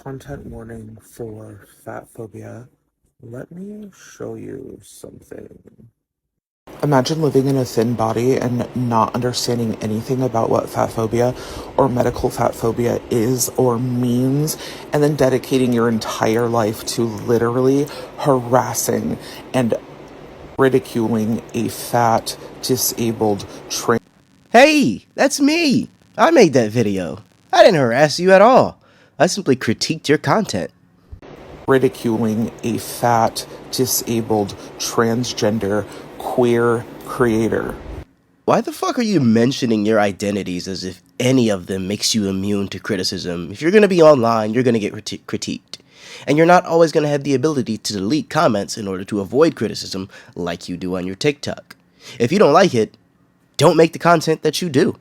Content warning for fat phobia. Let me show you something. Imagine living in a thin body and not understanding anything about what fat phobia or medical fat phobia is or means, and then dedicating your entire life to literally harassing and ridiculing a fat, disabled, trans. Hey, that's me! I made that video. I didn't harass you at all. I simply critiqued your content. Ridiculing a fat, disabled, transgender, queer creator. Why the fuck are you mentioning your identities as if any of them makes you immune to criticism? If you're gonna be online, you're gonna get critiqued. And you're not always gonna have the ability to delete comments in order to avoid criticism like you do on your TikTok. If you don't like it, don't make the content that you do.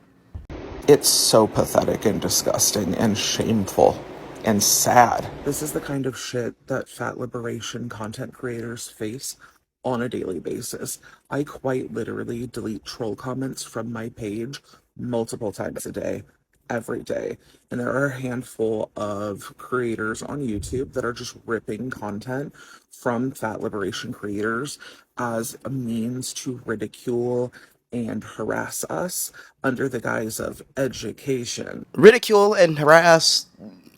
It's so pathetic and disgusting and shameful and sad. This is the kind of shit that fat liberation content creators face on a daily basis. I quite literally delete troll comments from my page multiple times a day, every day. And there are a handful of creators on YouTube that are just ripping content from fat liberation creators as a means to ridicule and harass us under the guise of education. Ridicule and harass?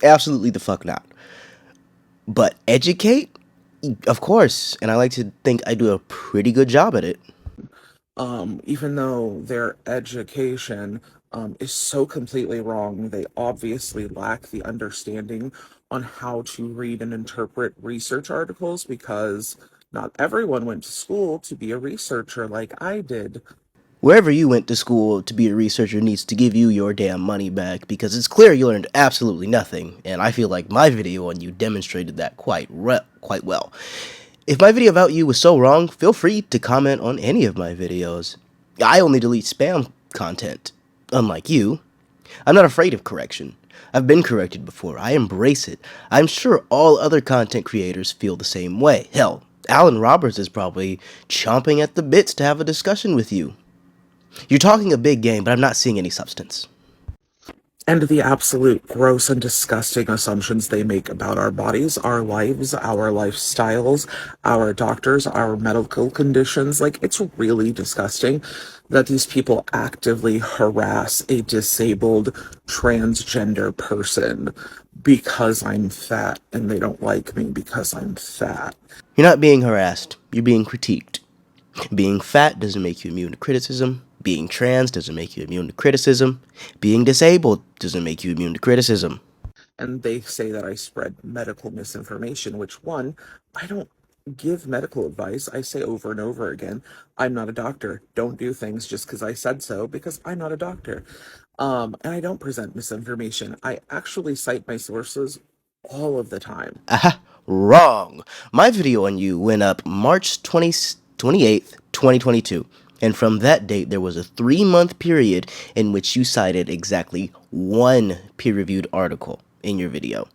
Absolutely the fuck not. But educate? Of course, and I like to think I do a pretty good job at it. Even though their education is so completely wrong, they obviously lack the understanding on how to read and interpret research articles because not everyone went to school to be a researcher like I did. Wherever you went to school to be a researcher needs to give you your damn money back because it's clear you learned absolutely nothing, and I feel like my video on you demonstrated that quite well. If my video about you was so wrong, feel free to comment on any of my videos. I only delete spam content. Unlike you, I'm not afraid of correction. I've been corrected before. I embrace it. I'm sure all other content creators feel the same way. Hell, Alan Roberts is probably chomping at the bits to have a discussion with you. You're talking a big game, but I'm not seeing any substance. And the absolute gross and disgusting assumptions they make about our bodies, our lives, our lifestyles, our doctors, our medical conditions. Like, it's really disgusting that these people actively harass a disabled transgender person because I'm fat and they don't like me because I'm fat. You're not being harassed, you're being critiqued. Being fat doesn't make you immune to criticism. Being trans doesn't make you immune to criticism. Being disabled doesn't make you immune to criticism. And they say that I spread medical misinformation, which, one, I don't give medical advice. I say over and over again, I'm not a doctor. Don't do things just because I said so, because I'm not a doctor. And I don't present misinformation. I actually cite my sources all of the time. Aha, wrong. My video on you went up March 28th, 2022. And from that date, there was a 3-month period in which you cited exactly one peer-reviewed article in your video.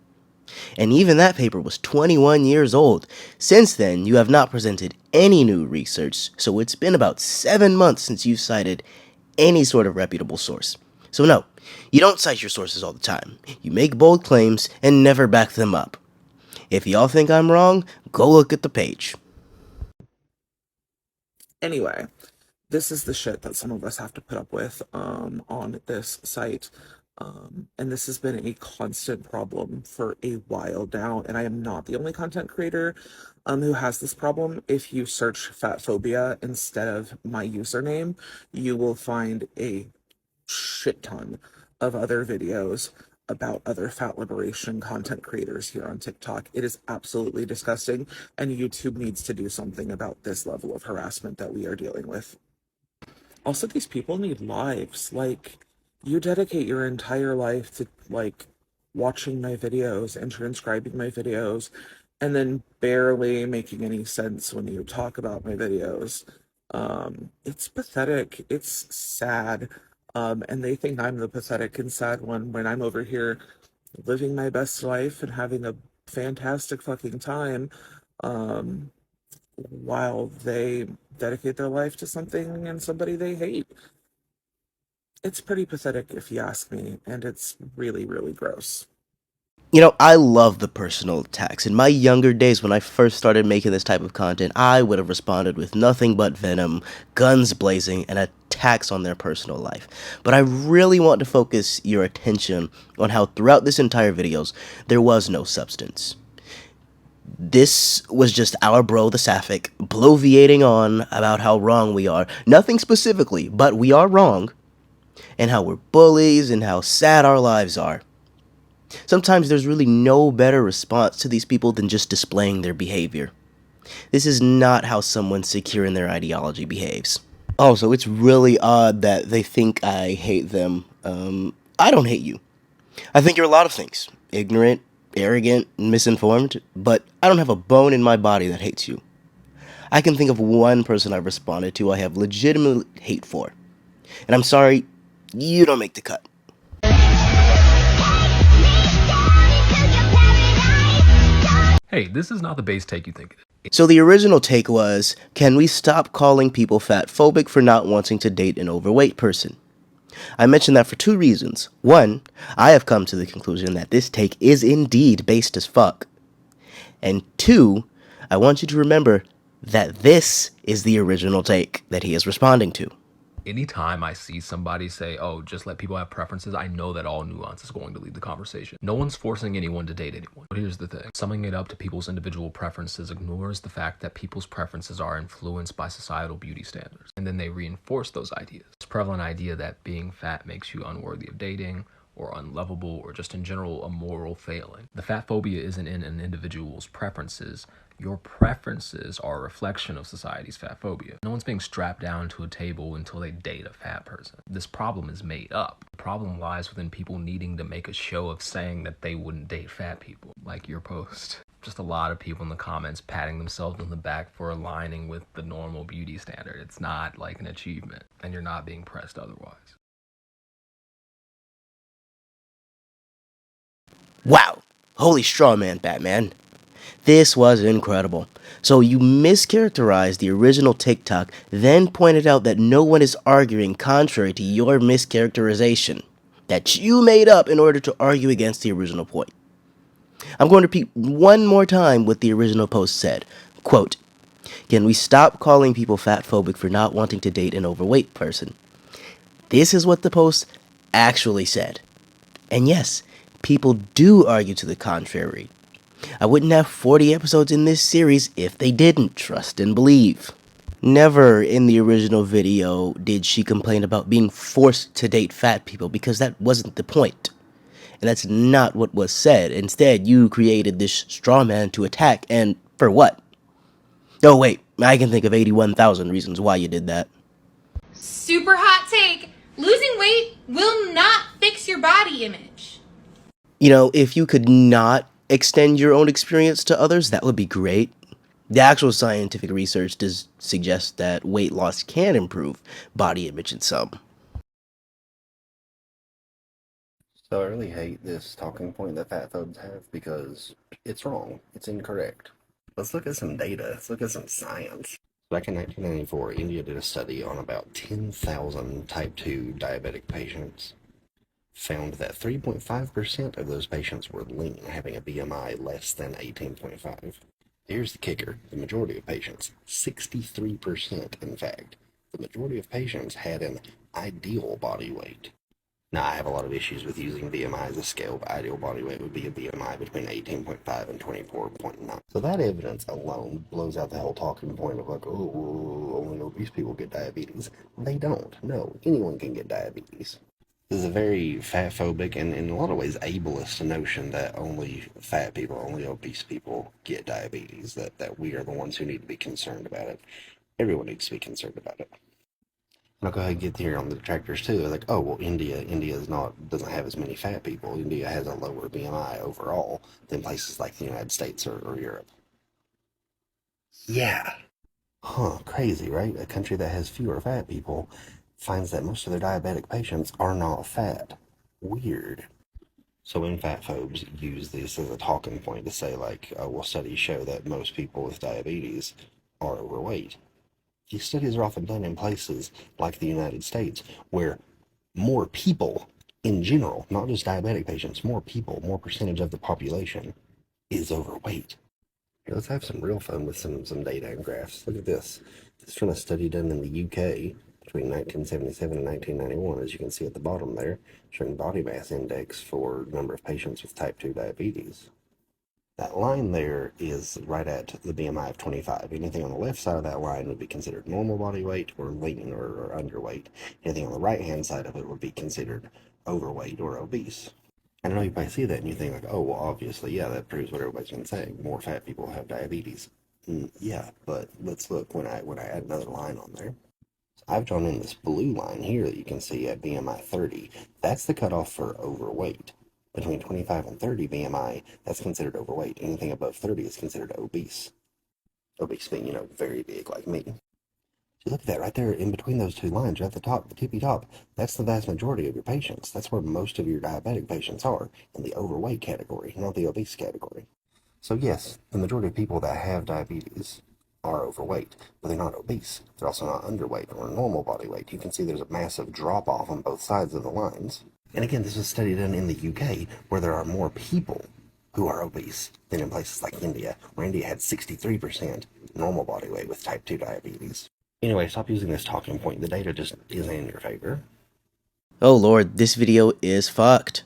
And even that paper was 21 years old. Since then, you have not presented any new research, so it's been about 7 months since you've cited any sort of reputable source. So no, you don't cite your sources all the time. You make bold claims and never back them up. If y'all think I'm wrong, go look at the page. Anyway, this is the shit that some of us have to put up with on this site. And this has been a constant problem for a while now. And I am not the only content creator who has this problem. If you search fat phobia instead of my username, you will find a shit ton of other videos about other fat liberation content creators here on TikTok. It is absolutely disgusting, and YouTube needs to do something about this level of harassment that we are dealing with. Also, these people need lives. Like, you dedicate your entire life to, like, watching my videos and transcribing my videos, and then barely making any sense when you talk about my videos. It's pathetic. It's sad. And they think I'm the pathetic and sad one when I'm over here living my best life and having a fantastic fucking time. Um, while they dedicate their life to something and somebody they hate. It's pretty pathetic if you ask me, and it's really, really gross. I love the personal attacks. In my younger days, when I first started making this type of content, I would have responded with nothing but venom, guns blazing, and attacks on their personal life. But I really want to focus your attention on how throughout this entire videos, there was no substance. This was just our bro, the Sapphic, bloviating on about how wrong we are. Nothing specifically, but we are wrong, and how we're bullies, and how sad our lives are. Sometimes there's really no better response to these people than just displaying their behavior. This is not how someone secure in their ideology behaves. Also, it's really odd that they think I hate them. I don't hate you. I think you're a lot of things. Ignorant, arrogant, misinformed, but I don't have a bone in my body that hates you. I can think of one person I've responded to I have legitimate hate for. And I'm sorry, you don't make the cut. Hey, this is not the base take you think it is. So the original take was, can we stop calling people fatphobic for not wanting to date an overweight person? I mention that for two reasons. One, I have come to the conclusion that this take is indeed based as fuck. And two, I want you to remember that this is the original take that he is responding to. Anytime I see somebody say, oh, just let people have preferences, I know that all nuance is going to lead the conversation. No one's forcing anyone to date anyone. But here's the thing. Summing it up to people's individual preferences ignores the fact that people's preferences are influenced by societal beauty standards. And then they reinforce those ideas. This prevalent idea that being fat makes you unworthy of dating, or unlovable, or just in general a moral failing. The fat phobia isn't in an individual's preferences. Your preferences are a reflection of society's fat phobia. No one's being strapped down to a table until they date a fat person. This problem is made up. The problem lies within people needing to make a show of saying that they wouldn't date fat people, like your post. Just a lot of people in the comments patting themselves on the back for aligning with the normal beauty standard. It's not like an achievement, and you're not being pressed otherwise. Wow! Holy straw man, Batman. This was incredible. So you mischaracterized the original TikTok, then pointed out that no one is arguing contrary to your mischaracterization that you made up in order to argue against the original point. I'm going to repeat one more time what the original post said. Quote, can we stop calling people fatphobic for not wanting to date an overweight person? This is what the post actually said. And yes, people do argue to the contrary. I wouldn't have 40 episodes in this series if they didn't trust and believe. Never in the original video did she complain about being forced to date fat people, because that wasn't the point. And that's not what was said. Instead, you created this straw man to attack, and for what? Oh wait, I can think of 81,000 reasons why you did that. Super hot take. Losing weight will not fix your body image. If you could not extend your own experience to others, that would be great. The actual scientific research does suggest that weight loss can improve body image in some. So I really hate this talking point that fat phobes have because it's wrong. It's incorrect. Let's look at some data. Let's look at some science. Back in 1994, India did a study on about 10,000 type 2 diabetic patients. Found that 3.5% of those patients were lean, having a BMI less than 18.5. Here's the kicker. The majority of patients, 63% in fact, the majority of patients had an ideal body weight. Now, I have a lot of issues with using BMI as a scale, but ideal body weight would be a BMI between 18.5 and 24.9. So that evidence alone blows out the whole talking point of like, oh, only obese people get diabetes. They don't. No, anyone can get diabetes. This is a very fat-phobic and in a lot of ways ableist notion that only fat people, only obese people get diabetes, that we are the ones who need to be concerned about it. Everyone needs to be concerned about it. And I'll go ahead and get here on the detractors too. They're like, oh, well, India doesn't have as many fat people. India has a lower BMI overall than places like the United States or Europe. Yeah. Huh, crazy, right? A country that has fewer fat people finds that most of their diabetic patients are not fat. Weird. So when fat phobes use this as a talking point to say like, well, studies show that most people with diabetes are overweight. These studies are often done in places like the United States where more people In general, not just diabetic patients, more people, more percentage of the population is overweight. Here, let's have some real fun with some data and graphs. Look at this. This is from a study done in the UK between 1977 and 1991, as you can see at the bottom there, showing body mass index for number of patients with type 2 diabetes. That line there is right at the BMI of 25. Anything on the left side of that line would be considered normal body weight or lean or underweight. Anything on the right-hand side of it would be considered overweight or obese. I know you might see that and you think like, oh, well, obviously, yeah, that proves what everybody's been saying. More fat people have diabetes. Yeah, but let's look when I add another line on there. So I've drawn in this blue line here that you can see at BMI 30. That's the cutoff for overweight. Between 25 and 30 BMI, that's considered overweight. Anything above 30 is considered obese. Obese being, very big like me. So look at that right there in between those two lines, right at the top, the tippy top. That's the vast majority of your patients. That's where most of your diabetic patients are, in the overweight category, not the obese category. So yes, the majority of people that have diabetes are overweight, but they're not obese. They're also not underweight or normal body weight. You can see there's a massive drop off on both sides of the lines. And again, this was a study done in the UK, where there are more people who are obese than in places like India, where India had 63% normal body weight with type 2 diabetes. Anyway, stop using this talking point. The data just isn't in your favor. Oh lord, this video is fucked.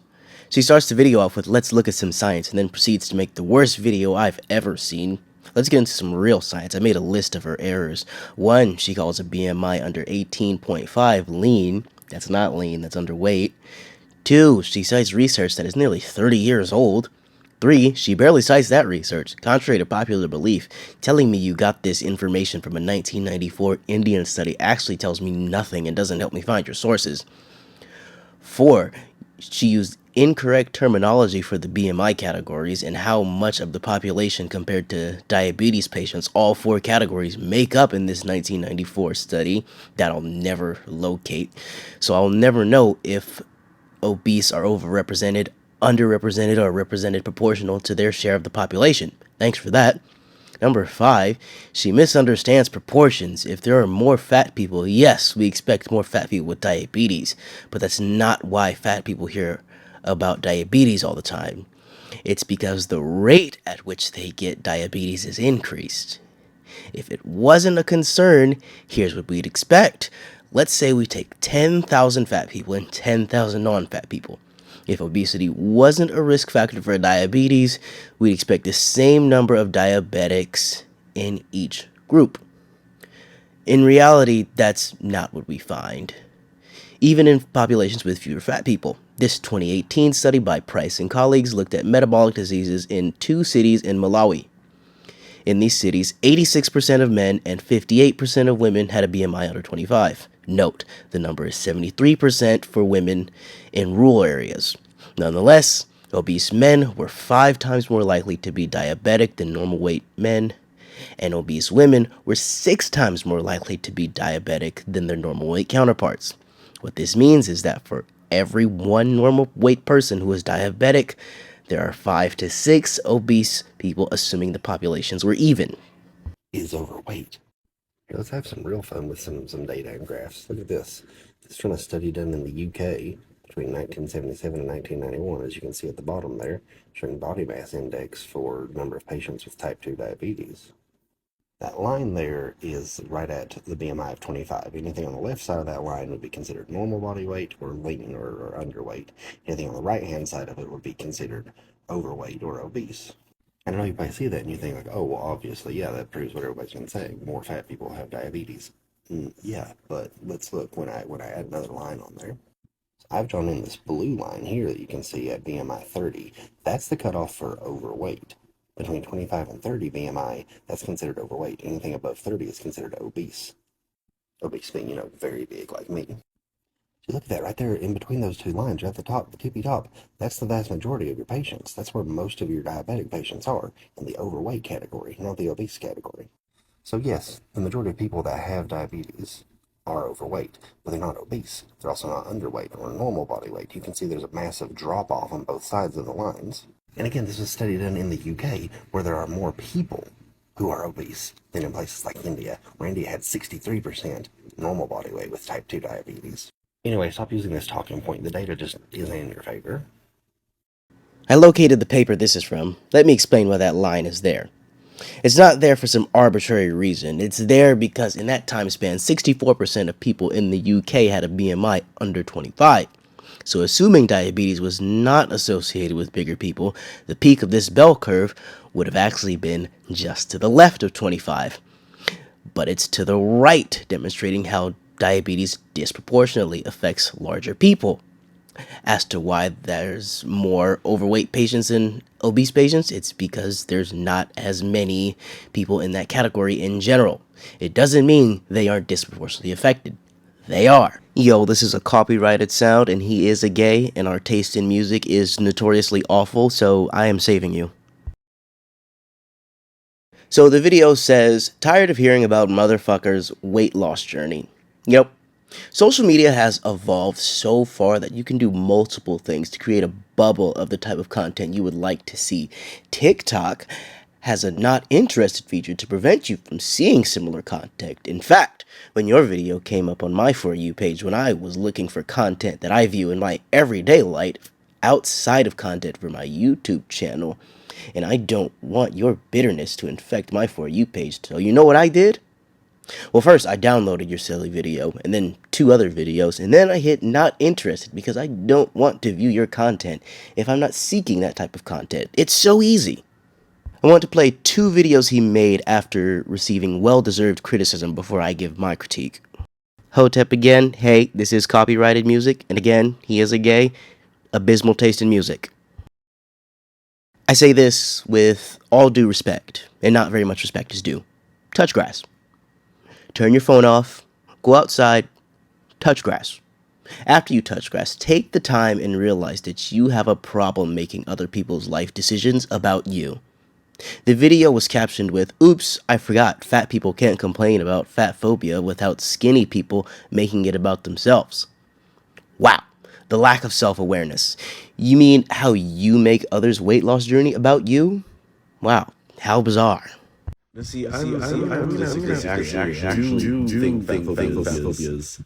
She starts the video off with let's look at some science and then proceeds to make the worst video I've ever seen. Let's get into some real science. I made a list of her errors. 1, she calls a BMI under 18.5 lean. That's not lean, that's underweight. 2, she cites research that is nearly 30 years old. 3, she barely cites that research, contrary to popular belief. Telling me you got this information from a 1994 Indian study actually tells me nothing and doesn't help me find your sources. 4, she used incorrect terminology for the BMI categories and how much of the population compared to diabetes patients all 4 categories make up in this 1994 study that I'll never locate. So I'll never know if obese are overrepresented, underrepresented, or represented proportional to their share of the population. Thanks for that. Number 5, she misunderstands proportions. If there are more fat people, yes, we expect more fat people with diabetes, but that's not why fat people hear about diabetes all the time. It's because the rate at which they get diabetes is increased. If it wasn't a concern, here's what we'd expect. Let's say we take 10,000 fat people and 10,000 non-fat people. If obesity wasn't a risk factor for diabetes, we'd expect the same number of diabetics in each group. In reality, that's not what we find, even in populations with fewer fat people. This 2018 study by Price and colleagues looked at metabolic diseases in 2 cities in Malawi. In these cities, 86% of men and 58% of women had a BMI under 25. Note, the number is 73% for women in rural areas. Nonetheless, obese men were 5 times more likely to be diabetic than normal weight men, and obese women were 6 times more likely to be diabetic than their normal weight counterparts. What this means is that for every 1 normal weight person who is diabetic, there are 5 to 6 obese people, assuming the populations were even. Is overweight. Here, let's have some real fun with some data and graphs. Look at this. This is from a study done in the UK between 1977 and 1991, as you can see at the bottom there, showing body mass index for number of patients with type 2 diabetes. That line there is right at the BMI of 25. Anything on the left side of that line would be considered normal body weight or lean or underweight. Anything on the right-hand side of it would be considered overweight or obese. I know you might see that and you think like, oh, well, obviously, yeah, that proves what everybody's been saying. More fat people have diabetes. Yeah, but let's look when I add another line on there. So I've drawn in this blue line here that you can see at BMI 30. That's the cutoff for overweight. Between 25 and 30 BMI, that's considered overweight. Anything above 30 is considered obese. Obese being, very big like me. So look at that right there in between those two lines, right at the top, the tippy top. That's the vast majority of your patients. That's where most of your diabetic patients are, in the overweight category, not the obese category. So yes, the majority of people that have diabetes are overweight, but they're not obese. They're also not underweight or normal body weight. You can see there's a massive drop off on both sides of the lines. And again, this was a study done in the UK, where there are more people who are obese than in places like India, where India had 63% normal body weight with type 2 diabetes. Anyway, stop using this talking point. The data just isn't in your favor. I located the paper this is from. Let me explain why that line is there. It's not there for some arbitrary reason. It's there because in that time span, 64% of people in the UK had a BMI under 25. So assuming diabetes was not associated with bigger people, the peak of this bell curve would have actually been just to the left of 25. But it's to the right, demonstrating how diabetes disproportionately affects larger people. As to why there's more overweight patients than obese patients, it's because there's not as many people in that category in general. It doesn't mean they aren't disproportionately affected. They are. Yo, this is a copyrighted sound, and he is a gay, and our taste in music is notoriously awful, so I am saving you. So the video says, tired of hearing about motherfuckers' weight loss journey. Yep. Social media has evolved so far that you can do multiple things to create a bubble of the type of content you would like to see. TikTok has a not interested feature to prevent you from seeing similar content. In fact, when your video came up on my For You page when I was looking for content that I view in my everyday life outside of content for my YouTube channel, and I don't want your bitterness to infect my For You page, so you know what I did? Well, first, I downloaded your silly video, and then 2 other videos, and then I hit not interested because I don't want to view your content if I'm not seeking that type of content. It's so easy. I want to play 2 videos he made after receiving well-deserved criticism before I give my critique. Hotep again, hey, this is copyrighted music, and again, he is a gay, abysmal taste in music. I say this with all due respect, and not very much respect is due. Touch grass. Turn your phone off, go outside, touch grass. After you touch grass, take the time and realize that you have a problem making other people's life decisions about you. The video was captioned with, "Oops, I forgot, fat people can't complain about fatphobia without skinny people making it about themselves." Wow, the lack of self-awareness. You mean how you make others' weight loss journey about you? Wow, how bizarre. See, I'm gonna actually do think fatphobia is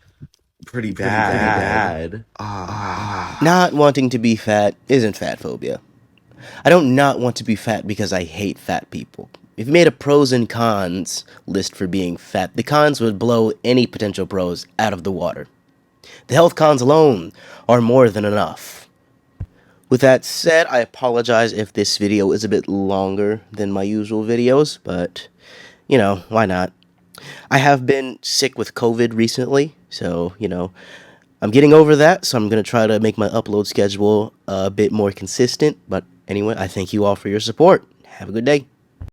pretty bad. Not wanting to be fat isn't fatphobia. I don't not want to be fat because I hate fat people. If you made a pros and cons list for being fat, the cons would blow any potential pros out of the water. The health cons alone are more than enough. With that said, I apologize if this video is a bit longer than my usual videos, but, you know, why not? I have been sick with COVID recently, so, I'm getting over that, so I'm going to try to make my upload schedule a bit more consistent, but anyway, I thank you all for your support. Have a good day.